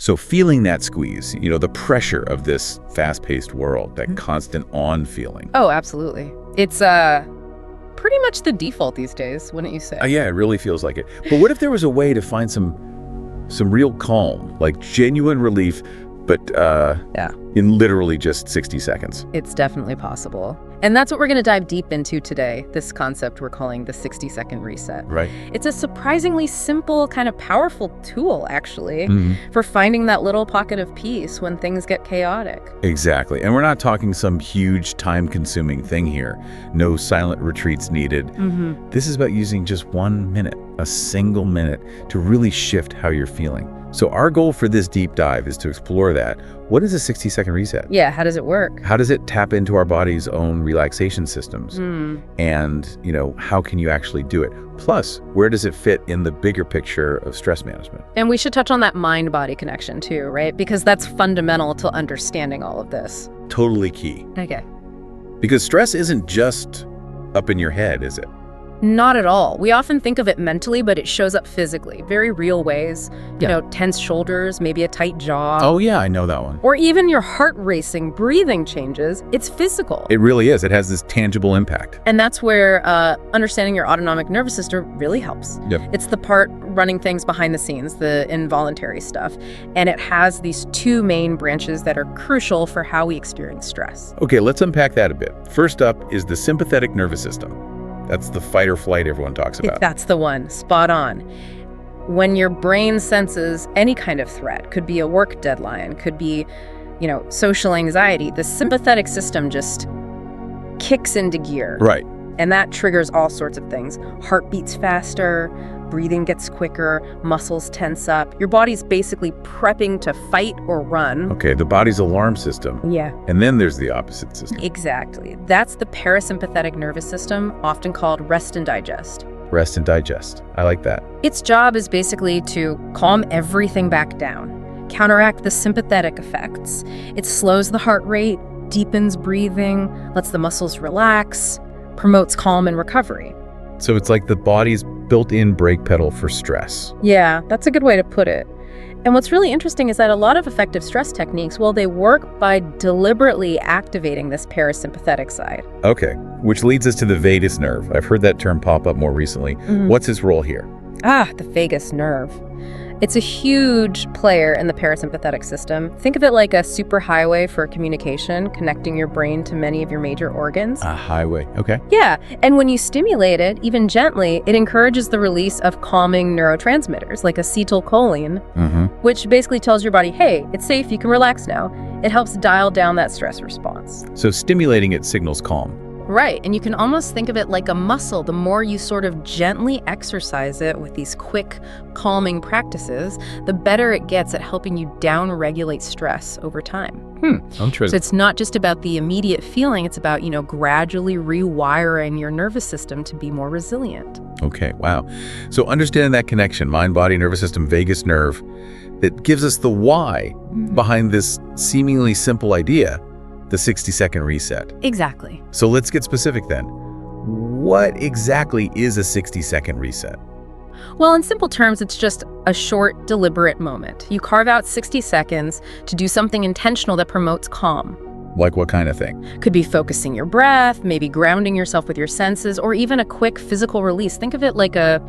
So feeling that squeeze, the pressure of this fast-paced world, that constant on feeling. Oh, absolutely. It's pretty much the default these days, wouldn't you say? Yeah, it really feels like it. But what if there was a way to find some real calm, like genuine relief, but in literally just 60 seconds? It's definitely possible. And that's what we're going to dive deep into today, this concept we're calling the 60-second reset. Right. It's a surprisingly simple, kind of powerful tool, actually, for finding that little pocket of peace when things get chaotic. Exactly. And we're not talking some huge time-consuming thing here. No silent retreats needed. This is about using just 1 minute, a single minute, to really shift how you're feeling. So our goal for this deep dive is to explore that. What is a 60-second reset? Yeah, how does it work? How does it tap into our body's own relaxation systems? And, how can you actually do it? Plus, where does it fit in the bigger picture of stress management? And we should touch on that mind-body connection too, right? Because that's fundamental to understanding all of this. Totally key. Okay. Because stress isn't just up in your head, is it? Not at all. We often think of it mentally, but it shows up physically, very real ways. Tense shoulders, maybe a tight jaw. Oh yeah, I know that one. Or even your heart racing, breathing changes. It's physical. It really is. It has this tangible impact. And that's where understanding your autonomic nervous system really helps. Yep. It's the part running things behind the scenes, the involuntary stuff. And it has these two main branches that are crucial for how we experience stress. Okay, let's unpack that a bit. First up is the sympathetic nervous system. That's the fight or flight everyone talks about. That's the one. Spot on. When your brain senses any kind of threat, could be a work deadline, could be, social anxiety, the sympathetic system just kicks into gear. Right. And that triggers all sorts of things. Heart beats faster, breathing gets quicker, muscles tense up. Your body's basically prepping to fight or run. Okay, the body's alarm system. Yeah. And then there's the opposite system. Exactly. That's the parasympathetic nervous system, often called rest and digest. Rest and digest. I like that. Its job is basically to calm everything back down, counteract the sympathetic effects. It slows the heart rate, deepens breathing, lets the muscles relax, promotes calm and recovery. So it's like the body's built-in brake pedal for stress. Yeah, that's a good way to put it. And what's really interesting is that a lot of effective stress techniques, they work by deliberately activating this parasympathetic side. Okay, which leads us to the vagus nerve. I've heard that term pop up more recently. What's its role here? The vagus nerve. It's a huge player in the parasympathetic system. Think of it like a superhighway for communication, connecting your brain to many of your major organs. A highway, okay. Yeah, and when you stimulate it, even gently, it encourages the release of calming neurotransmitters like acetylcholine, which basically tells your body, hey, it's safe, you can relax now. It helps dial down that stress response. So stimulating it signals calm. Right, and you can almost think of it like a muscle. The more you sort of gently exercise it with these quick, calming practices, the better it gets at helping you down-regulate stress over time. Interesting. So it's not just about the immediate feeling, it's about, gradually rewiring your nervous system to be more resilient. Okay, wow. So understanding that connection, mind, body, nervous system, vagus nerve, that gives us the why behind this seemingly simple idea, the 60-second reset. Exactly. So let's get specific then. What exactly is a 60-second reset? Well, in simple terms, it's just a short, deliberate moment. You carve out 60 seconds to do something intentional that promotes calm. Like what kind of thing? Could be focusing your breath, maybe grounding yourself with your senses, or even a quick physical release. Think of it like a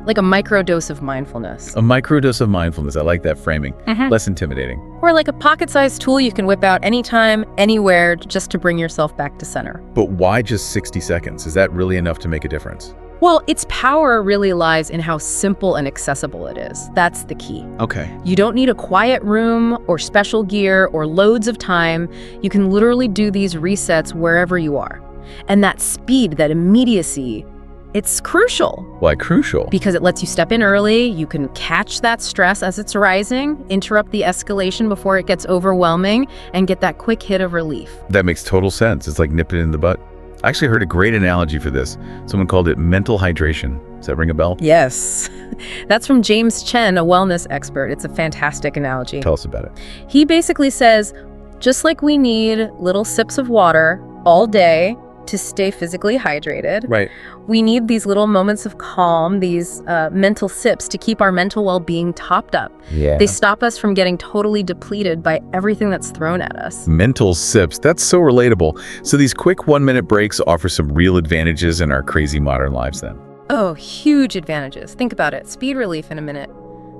microdose of mindfulness. A microdose of mindfulness. I like that framing. Less intimidating. Or like a pocket-sized tool you can whip out anytime, anywhere, just to bring yourself back to center. But why just 60 seconds? Is that really enough to make a difference? Well, its power really lies in how simple and accessible it is. That's the key. Okay. You don't need a quiet room or special gear or loads of time. You can literally do these resets wherever you are. And that speed, that immediacy, it's crucial. Why crucial? Because it lets you step in early, you can catch that stress as it's rising, interrupt the escalation before it gets overwhelming, and get that quick hit of relief. That makes total sense. It's like nip it in the butt. I actually heard a great analogy for this. Someone called it mental hydration. Does that ring a bell? Yes. That's from James Chen, a wellness expert. It's a fantastic analogy. Tell us about it. He basically says, just like we need little sips of water all day to stay physically hydrated. Right. We need these little moments of calm, these mental sips to keep our mental well-being topped up. Yeah. They stop us from getting totally depleted by everything that's thrown at us. Mental sips, that's so relatable. So these quick 1-minute breaks offer some real advantages in our crazy modern lives then. Oh, huge advantages. Think about it. Speed relief in a minute.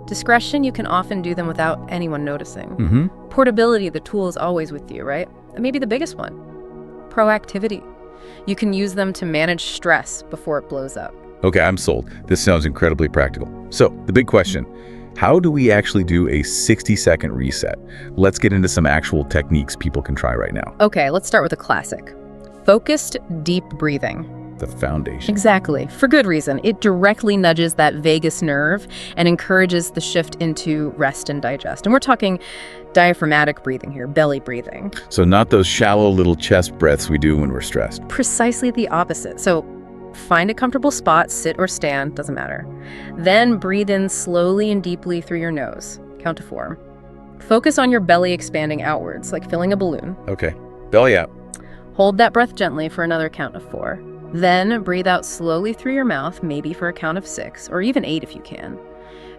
Discretion, you can often do them without anyone noticing. Portability, the tool is always with you, right? And maybe the biggest one, proactivity. You can use them to manage stress before it blows up. Okay, I'm sold. This sounds incredibly practical. So, the big question, how do we actually do a 60-second reset? Let's get into some actual techniques people can try right now. Okay, let's start with a classic. Focused deep breathing. The foundation. Exactly. For good reason. It directly nudges that vagus nerve and encourages the shift into rest and digest. And we're talking diaphragmatic breathing here, belly breathing. So not those shallow little chest breaths we do when we're stressed. Precisely the opposite. So find a comfortable spot, sit or stand, doesn't matter. Then breathe in slowly and deeply through your nose. Count to 4. Focus on your belly expanding outwards, like filling a balloon. Okay, belly out. Hold that breath gently for another count of 4. Then breathe out slowly through your mouth, maybe for a count of 6, or even 8 if you can.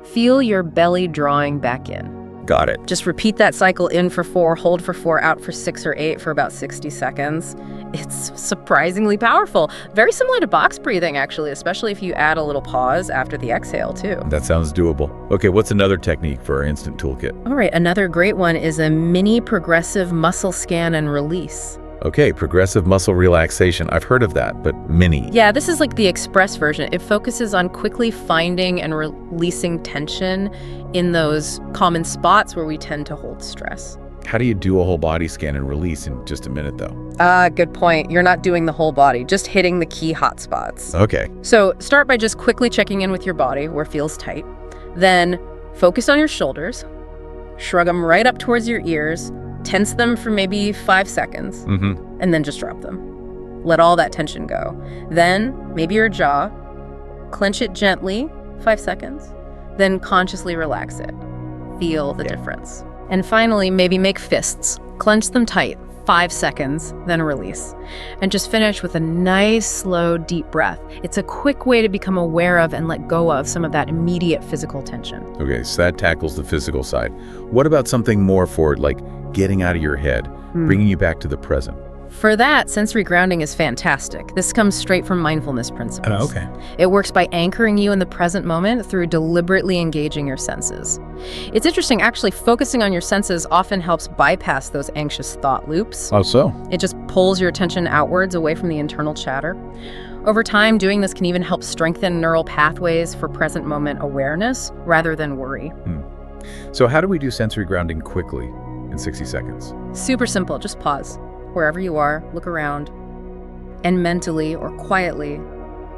Feel your belly drawing back in. Got it. Just repeat that cycle in for 4, hold for 4, out for 6 or 8 for about 60 seconds. It's surprisingly powerful. Very similar to box breathing, actually, especially if you add a little pause after the exhale, too. That sounds doable. Okay, what's another technique for our instant toolkit? All right, another great one is a mini progressive muscle scan and release. Okay, progressive muscle relaxation. I've heard of that, but mini. Yeah, this is like the express version. It focuses on quickly finding and releasing tension in those common spots where we tend to hold stress. How do you do a whole body scan and release in just a minute, though? Good point. You're not doing the whole body, just hitting the key hot spots. Okay. So start by just quickly checking in with your body where it feels tight. Then focus on your shoulders. Shrug them right up towards your ears. Tense them for maybe 5 seconds, and then just drop them. Let all that tension go. Then, maybe your jaw, clench it gently, 5 seconds, then consciously relax it. Feel the difference. And finally, maybe make fists. Clench them tight, 5 seconds, then release. And just finish with a nice, slow, deep breath. It's a quick way to become aware of and let go of some of that immediate physical tension. Okay, so that tackles the physical side. What about something more for, like, getting out of your head, bringing you back to the present? For that, sensory grounding is fantastic. This comes straight from mindfulness principles. Okay. It works by anchoring you in the present moment through deliberately engaging your senses. It's interesting, actually, focusing on your senses often helps bypass those anxious thought loops. Oh, so? It just pulls your attention outwards away from the internal chatter. Over time, doing this can even help strengthen neural pathways for present moment awareness rather than worry. So how do we do sensory grounding quickly in 60 seconds? Super simple, just pause. Wherever you are, look around, and mentally or quietly,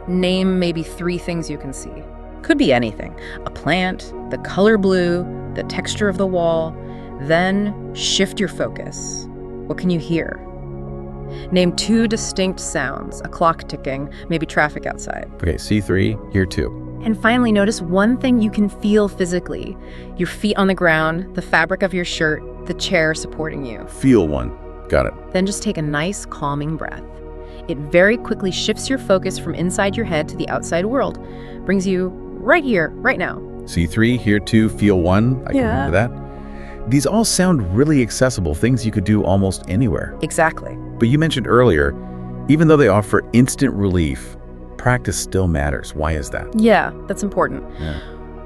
name maybe 3 things you can see. Could be anything. A plant, the color blue, the texture of the wall. Then shift your focus. What can you hear? Name 2 distinct sounds, a clock ticking, maybe traffic outside. Okay, see 3, hear 2. And finally, notice one thing you can feel physically. Your feet on the ground, the fabric of your shirt, the chair supporting you. Feel 1. Got it. Then just take a nice, calming breath. It very quickly shifts your focus from inside your head to the outside world. Brings you right here, right now. See 3, hear 2, feel 1. I can remember that. These all sound really accessible, things you could do almost anywhere. Exactly. But you mentioned earlier, even though they offer instant relief, practice still matters. Why is that? Yeah, that's important. Yeah.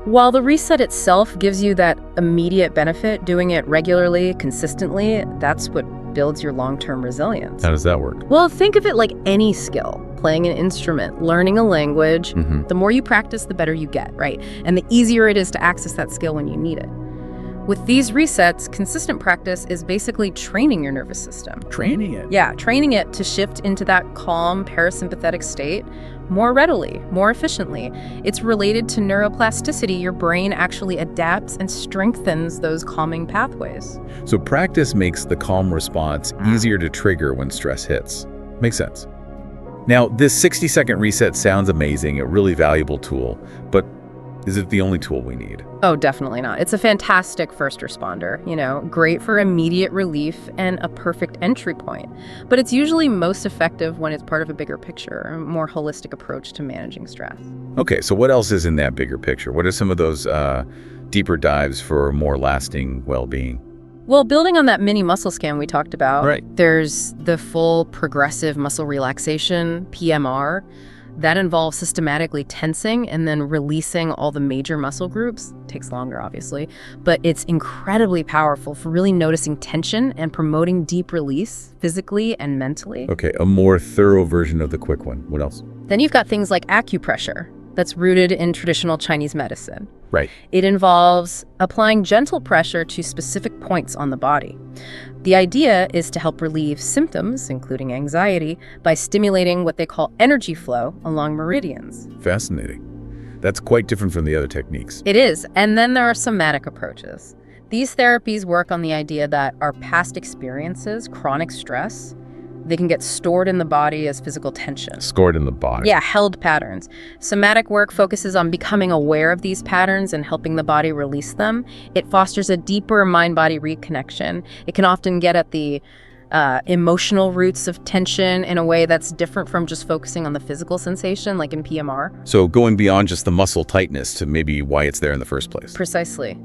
While the reset itself gives you that immediate benefit, doing it regularly, consistently, that's what builds your long-term resilience. How does that work? Well, think of it like any skill. Playing an instrument, learning a language. The more you practice, the better you get, right? And the easier it is to access that skill when you need it. With these resets, consistent practice is basically training your nervous system. Training it? Yeah, training it to shift into that calm parasympathetic state more readily, more efficiently. It's related to neuroplasticity. Your brain actually adapts and strengthens those calming pathways. So practice makes the calm response easier to trigger when stress hits. Makes sense. Now, this 60-second reset sounds amazing, a really valuable tool, but Is it the only tool we need? Oh, definitely not. It's a fantastic first responder, great for immediate relief and a perfect entry point. But it's usually most effective when it's part of a bigger picture, a more holistic approach to managing stress. Okay, so what else is in that bigger picture? What are some of those deeper dives for more lasting well-being? Well, building on that mini muscle scan we talked about, Right. There's the full progressive muscle relaxation, PMR. That involves systematically tensing and then releasing all the major muscle groups. Takes longer, obviously, but it's incredibly powerful for really noticing tension and promoting deep release physically and mentally. Okay, a more thorough version of the quick one. What else? Then you've got things like acupressure that's rooted in traditional Chinese medicine. Right. It involves applying gentle pressure to specific points on the body. The idea is to help relieve symptoms, including anxiety, by stimulating what they call energy flow along meridians. Fascinating. That's quite different from the other techniques. It is. And then there are somatic approaches. These therapies work on the idea that our past experiences, chronic stress, they can get stored in the body as physical tension. Stored in the body. Yeah, held patterns. Somatic work focuses on becoming aware of these patterns and helping the body release them. It fosters a deeper mind-body reconnection. It can often get at the emotional roots of tension in a way that's different from just focusing on the physical sensation, like in PMR. So going beyond just the muscle tightness to maybe why it's there in the first place. Precisely.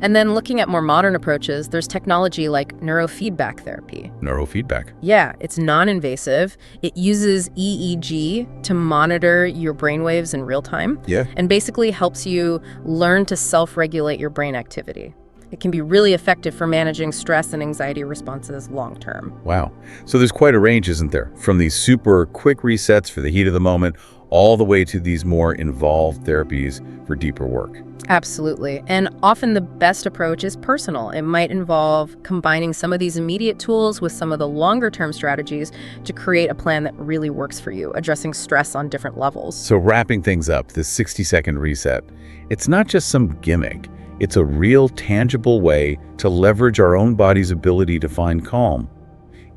And then looking at more modern approaches, there's technology like neurofeedback therapy. Neurofeedback. Yeah, it's non-invasive. It uses EEG to monitor your brainwaves in real time. Yeah. And basically helps you learn to self-regulate your brain activity. It can be really effective for managing stress and anxiety responses long term. Wow. So there's quite a range, isn't there? From these super quick resets for the heat of the moment, all the way to these more involved therapies for deeper work. Absolutely. And often the best approach is personal. It might involve combining some of these immediate tools with some of the longer-term strategies to create a plan that really works for you, addressing stress on different levels. So wrapping things up, this 60-second reset, it's not just some gimmick. It's a real, tangible way to leverage our own body's ability to find calm,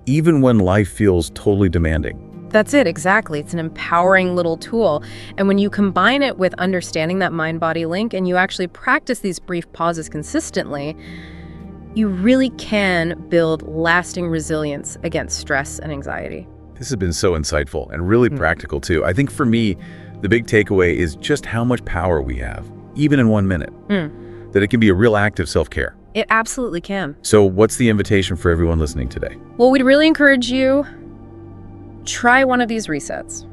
even when life feels totally demanding. That's it, exactly. It's an empowering little tool. And when you combine it with understanding that mind-body link and you actually practice these brief pauses consistently, you really can build lasting resilience against stress and anxiety. This has been so insightful and really practical too. I think for me, the big takeaway is just how much power we have, even in 1 minute, that it can be a real act of self-care. It absolutely can. So what's the invitation for everyone listening today? Well, we'd really encourage you, try one of these resets.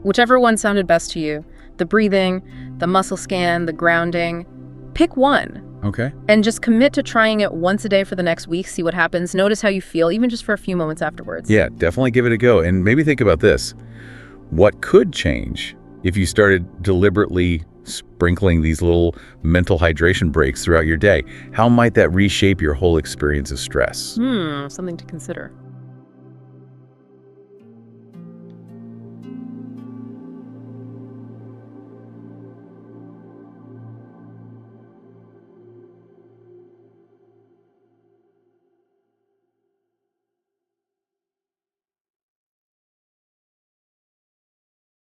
Whichever one sounded best to you. The breathing, the muscle scan, the grounding. Pick one. Okay. And just commit to trying it once a day for the next week. See what happens. Notice how you feel, even just for a few moments afterwards. Yeah, definitely give it a go. And maybe think about this. What could change if you started deliberately sprinkling these little mental hydration breaks throughout your day? How might that reshape your whole experience of stress? Something to consider.